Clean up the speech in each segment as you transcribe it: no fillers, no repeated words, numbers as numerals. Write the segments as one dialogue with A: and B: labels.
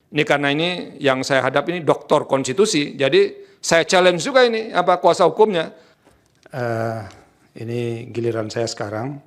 A: Ini karena ini yang saya hadap ini doktor konstitusi, jadi saya challenge juga ini kuasa hukumnya. Ini giliran saya sekarang.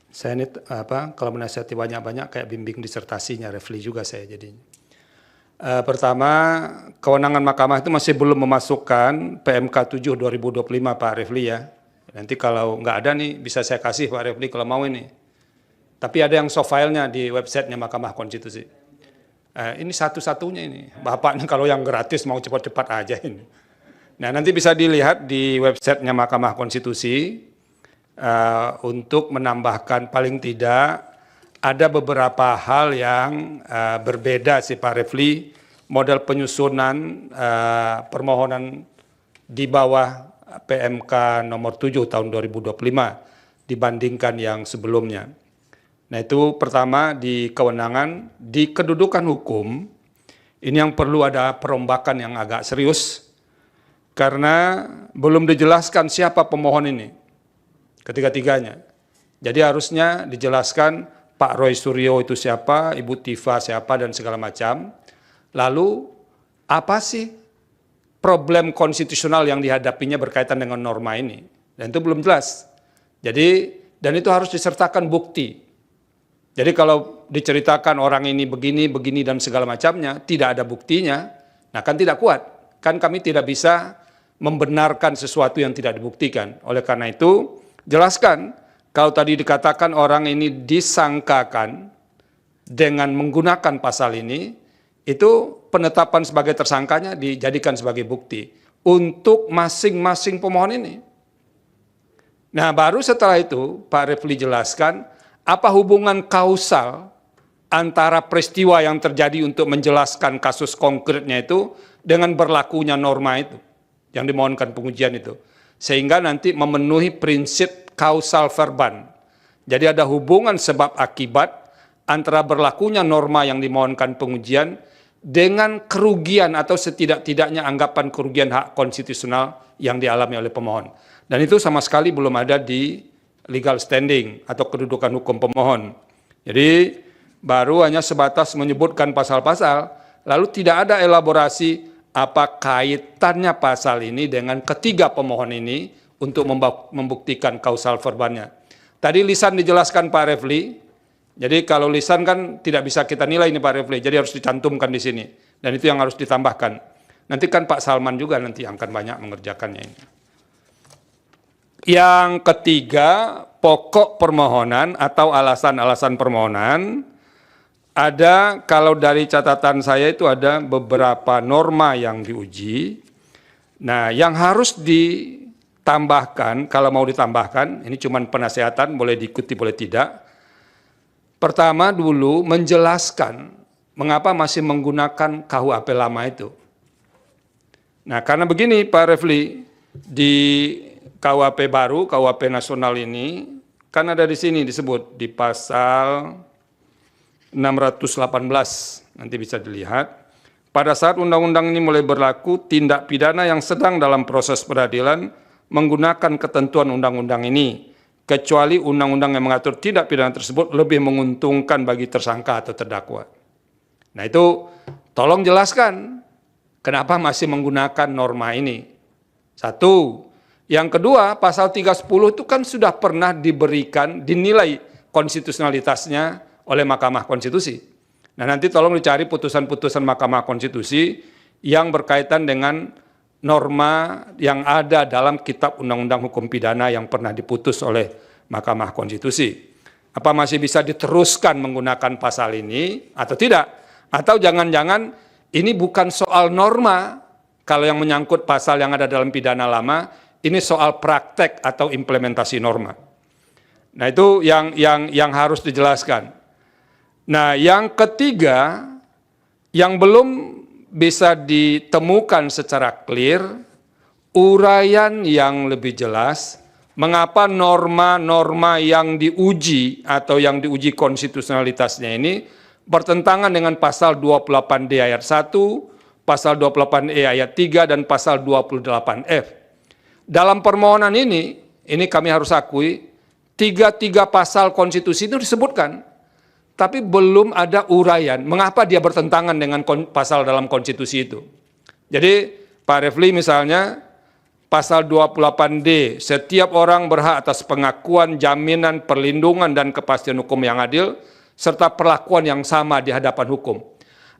A: Saya ini kalau menasihati banyak-banyak kayak bimbing disertasinya Refli juga saya jadi. Pertama, kewenangan mahkamah itu masih belum memasukkan PMK 7 2025 Pak Refli ya. Nanti kalau nggak ada nih bisa saya kasih Pak Refli kalau mau ini. Tapi ada yang soft filenya di websitenya Mahkamah Konstitusi. Ini satu-satunya ini. Bapaknya kalau yang gratis mau cepat-cepat aja ini. Nah nanti bisa dilihat di websitenya Mahkamah Konstitusi untuk menambahkan paling tidak ada beberapa hal yang berbeda sih Pak Refli, model penyusunan permohonan di bawah PMK nomor 7 tahun 2025 dibandingkan yang sebelumnya. Nah itu pertama di kewenangan, di kedudukan hukum, ini yang perlu ada perombakan yang agak serius, karena belum dijelaskan siapa pemohon ini, ketiga-tiganya. Jadi harusnya dijelaskan Pak Roy Suryo itu siapa, Ibu Tifa siapa, dan segala macam. Lalu apa sih problem konstitusional yang dihadapinya berkaitan dengan norma ini? Dan itu belum jelas. Jadi, dan itu harus disertakan bukti. Jadi kalau diceritakan orang ini begini, begini, dan segala macamnya, tidak ada buktinya, nah kan tidak kuat. Kan kami tidak bisa membenarkan sesuatu yang tidak dibuktikan. Oleh karena itu, jelaskan, kalau tadi dikatakan orang ini disangkakan dengan menggunakan pasal ini, itu penetapan sebagai tersangkanya dijadikan sebagai bukti untuk masing-masing pemohon ini. Nah baru setelah itu Pak Refli jelaskan apa hubungan kausal antara peristiwa yang terjadi untuk menjelaskan kasus konkretnya itu dengan berlakunya norma itu yang dimohonkan pengujian itu. Sehingga nanti memenuhi prinsip kausal verban. Jadi ada hubungan sebab akibat antara berlakunya norma yang dimohonkan pengujian dengan kerugian atau setidak-tidaknya anggapan kerugian hak konstitusional yang dialami oleh pemohon. Dan itu sama sekali belum ada di legal standing atau kedudukan hukum pemohon. Jadi baru hanya sebatas menyebutkan pasal-pasal, lalu tidak ada elaborasi apa kaitannya pasal ini dengan ketiga pemohon ini untuk membuktikan kausal verbannya. Tadi lisan dijelaskan Pak Refli, jadi kalau lisan kan tidak bisa kita nilai ini Pak Refli, jadi harus dicantumkan di sini. Dan itu yang harus ditambahkan. Nanti kan Pak Salman juga nanti akan banyak mengerjakannya ini. Yang ketiga, pokok permohonan atau alasan-alasan permohonan. Ada, kalau dari catatan saya itu ada beberapa norma yang diuji. Nah, yang harus ditambahkan, kalau mau ditambahkan, ini cuma penasehatan, boleh diikuti, boleh tidak. Pertama dulu menjelaskan mengapa masih menggunakan KUHP lama itu. Nah, karena begini Pak Refli, di KUHP baru, KUHP nasional ini, kan ada di sini disebut, di pasal 618, nanti bisa dilihat. Pada saat undang-undang ini mulai berlaku, tindak pidana yang sedang dalam proses peradilan menggunakan ketentuan undang-undang ini, kecuali undang-undang yang mengatur tindak pidana tersebut lebih menguntungkan bagi tersangka atau terdakwa. Nah itu, tolong jelaskan, kenapa masih menggunakan norma ini. Satu, yang kedua, pasal 310 itu kan sudah pernah diberikan, dinilai konstitusionalitasnya oleh Mahkamah Konstitusi. Nah nanti tolong dicari putusan-putusan Mahkamah Konstitusi yang berkaitan dengan norma yang ada dalam Kitab Undang-Undang Hukum Pidana yang pernah diputus oleh Mahkamah Konstitusi. Apa masih bisa diteruskan menggunakan pasal ini atau tidak? Atau jangan-jangan ini bukan soal norma, kalau yang menyangkut pasal yang ada dalam pidana lama, ini soal praktek atau implementasi norma. Nah itu yang harus dijelaskan. Nah yang ketiga, yang belum bisa ditemukan secara clear, uraian yang lebih jelas, mengapa norma-norma yang diuji atau yang diuji konstitusionalitasnya ini bertentangan dengan pasal 28D ayat 1, pasal 28E ayat 3, dan pasal 28F. Dalam permohonan ini kami harus akui, tiga pasal konstitusi itu disebutkan. tapi belum ada uraian mengapa dia bertentangan dengan pasal dalam konstitusi itu. Jadi Pak Refli misalnya, pasal 28D, setiap orang berhak atas pengakuan, jaminan, perlindungan, dan kepastian hukum yang adil, serta perlakuan yang sama di hadapan hukum.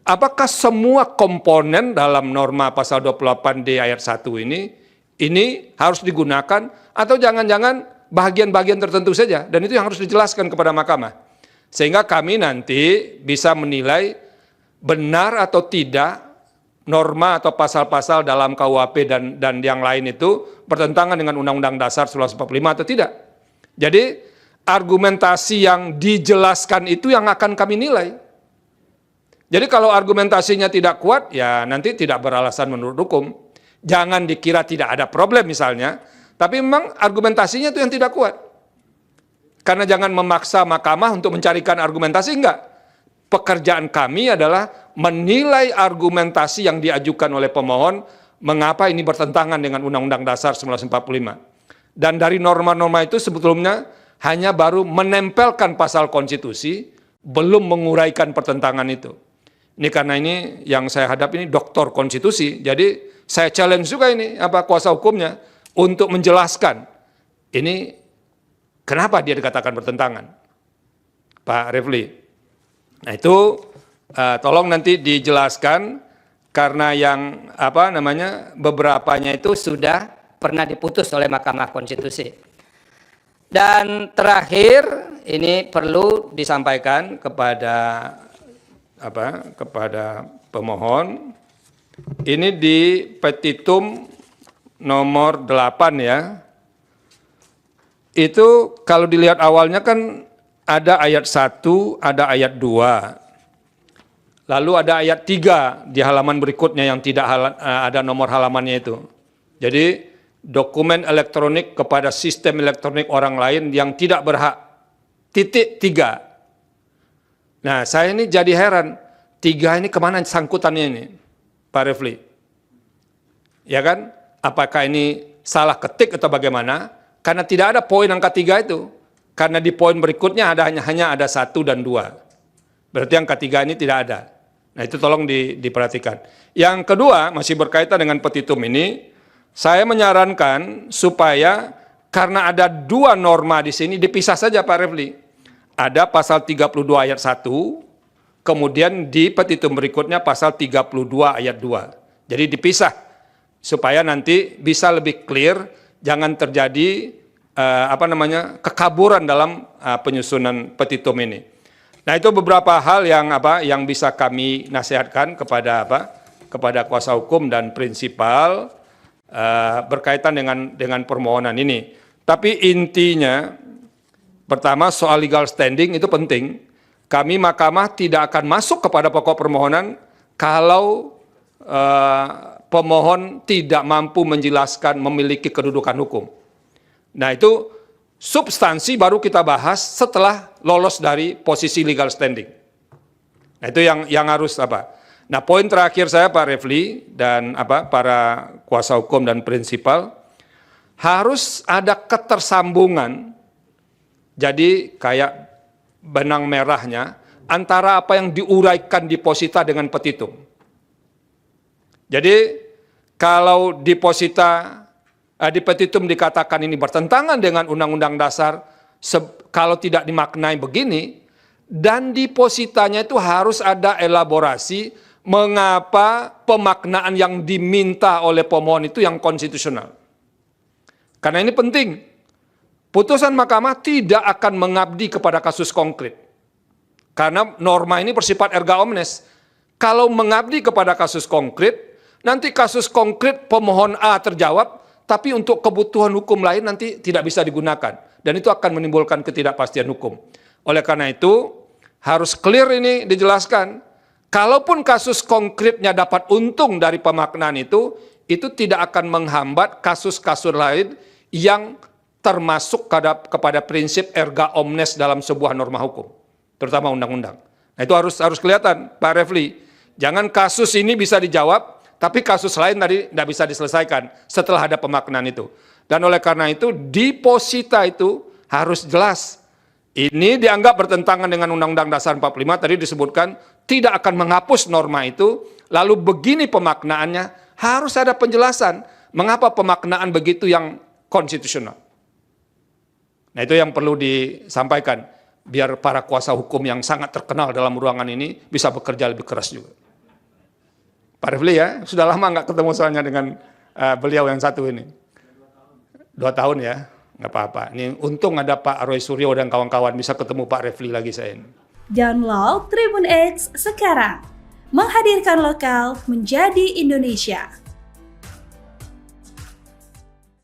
A: Apakah semua komponen dalam norma pasal 28D ayat 1 ini harus digunakan, atau jangan-jangan bagian-bagian tertentu saja, dan itu yang harus dijelaskan kepada mahkamah. Sehingga kami nanti bisa menilai benar atau tidak norma atau pasal-pasal dalam KUHP dan yang lain itu bertentangan dengan Undang-Undang Dasar 1945 atau tidak. Jadi argumentasi yang dijelaskan itu yang akan kami nilai. Jadi kalau argumentasinya tidak kuat, ya nanti tidak beralasan menurut hukum. Jangan dikira tidak ada problem misalnya, tapi memang argumentasinya itu yang tidak kuat. Karena jangan memaksa mahkamah untuk mencarikan argumentasi, enggak. Pekerjaan kami adalah menilai argumentasi yang diajukan oleh pemohon, mengapa ini bertentangan dengan Undang-Undang Dasar 1945. Dan dari norma-norma itu sebetulnya hanya baru menempelkan pasal konstitusi, belum menguraikan pertentangan itu. Ini karena ini yang saya hadap ini doktor konstitusi, jadi saya challenge juga ini kuasa hukumnya untuk menjelaskan ini kenapa dia dikatakan bertentangan, Pak Refli. Nah itu tolong nanti dijelaskan karena yang beberapanya itu sudah pernah diputus oleh Mahkamah Konstitusi. Dan terakhir ini perlu disampaikan kepada pemohon. Ini di petitum nomor 8 ya. Itu kalau dilihat awalnya kan ada ayat 1, ada ayat 2. Lalu ada ayat 3 di halaman berikutnya yang tidak ada nomor halamannya itu. Jadi dokumen elektronik kepada sistem elektronik orang lain yang tidak berhak. Titik 3. Nah saya ini jadi heran. 3 ini kemana sangkutannya ini, Pak Refli? Ya kan? Apakah ini salah ketik atau bagaimana? Karena tidak ada poin angka 3 itu. Karena di poin berikutnya hanya ada 1 dan 2. Berarti angka 3 ini tidak ada. Nah itu tolong diperhatikan. Yang kedua, masih berkaitan dengan petitum ini, saya menyarankan supaya karena ada 2 norma di sini, dipisah saja Pak Refli. Ada pasal 32 ayat 1, kemudian di petitum berikutnya pasal 32 ayat 2. Jadi dipisah, supaya nanti bisa lebih clear, jangan terjadi kekaburan dalam penyusunan petitum ini. Nah itu beberapa hal yang bisa kami nasihatkan kepada kuasa hukum dan prinsipal berkaitan dengan permohonan ini. Tapi intinya, pertama soal legal standing itu penting. Kami mahkamah tidak akan masuk kepada pokok permohonan kalau pemohon tidak mampu menjelaskan memiliki kedudukan hukum. Nah itu substansi baru kita bahas setelah lolos dari posisi legal standing. Nah itu yang harus Nah poin terakhir saya Pak Refli dan para kuasa hukum dan prinsipal, harus ada ketersambungan. Jadi kayak benang merahnya antara apa yang diuraikan di posita dengan petitum. Jadi kalau di petitum dikatakan ini bertentangan dengan Undang-Undang Dasar, kalau tidak dimaknai begini, dan di positanya itu harus ada elaborasi mengapa pemaknaan yang diminta oleh pemohon itu yang konstitusional. Karena ini penting, putusan mahkamah tidak akan mengabdi kepada kasus konkret. Karena norma ini bersifat erga omnes. Kalau mengabdi kepada kasus konkret, nanti kasus konkret pemohon A terjawab, tapi untuk kebutuhan hukum lain nanti tidak bisa digunakan. Dan itu akan menimbulkan ketidakpastian hukum. Oleh karena itu, harus clear ini dijelaskan. Kalaupun kasus konkretnya dapat untung dari pemaknaan itu tidak akan menghambat kasus-kasus lain yang termasuk kepada prinsip erga omnes dalam sebuah norma hukum, terutama undang-undang. Nah itu harus kelihatan, Pak Refli. Jangan kasus ini bisa dijawab, tapi kasus lain tadi tidak bisa diselesaikan setelah ada pemaknaan itu. Dan oleh karena itu, di posita itu harus jelas. Ini dianggap bertentangan dengan Undang-Undang Dasar 45, tadi disebutkan tidak akan menghapus norma itu, lalu begini pemaknaannya, harus ada penjelasan mengapa pemaknaan begitu yang konstitusional. Nah itu yang perlu disampaikan, biar para kuasa hukum yang sangat terkenal dalam ruangan ini bisa bekerja lebih keras juga. Pak Refli ya, sudah lama nggak ketemu soalnya dengan beliau yang satu ini. 2 tahun ya. Nggak apa-apa. Ini untung ada Pak Roy Suryo dan kawan-kawan, bisa ketemu Pak Refli lagi saya ini.
B: Download Tribun X sekarang. Menghadirkan lokal menjadi Indonesia.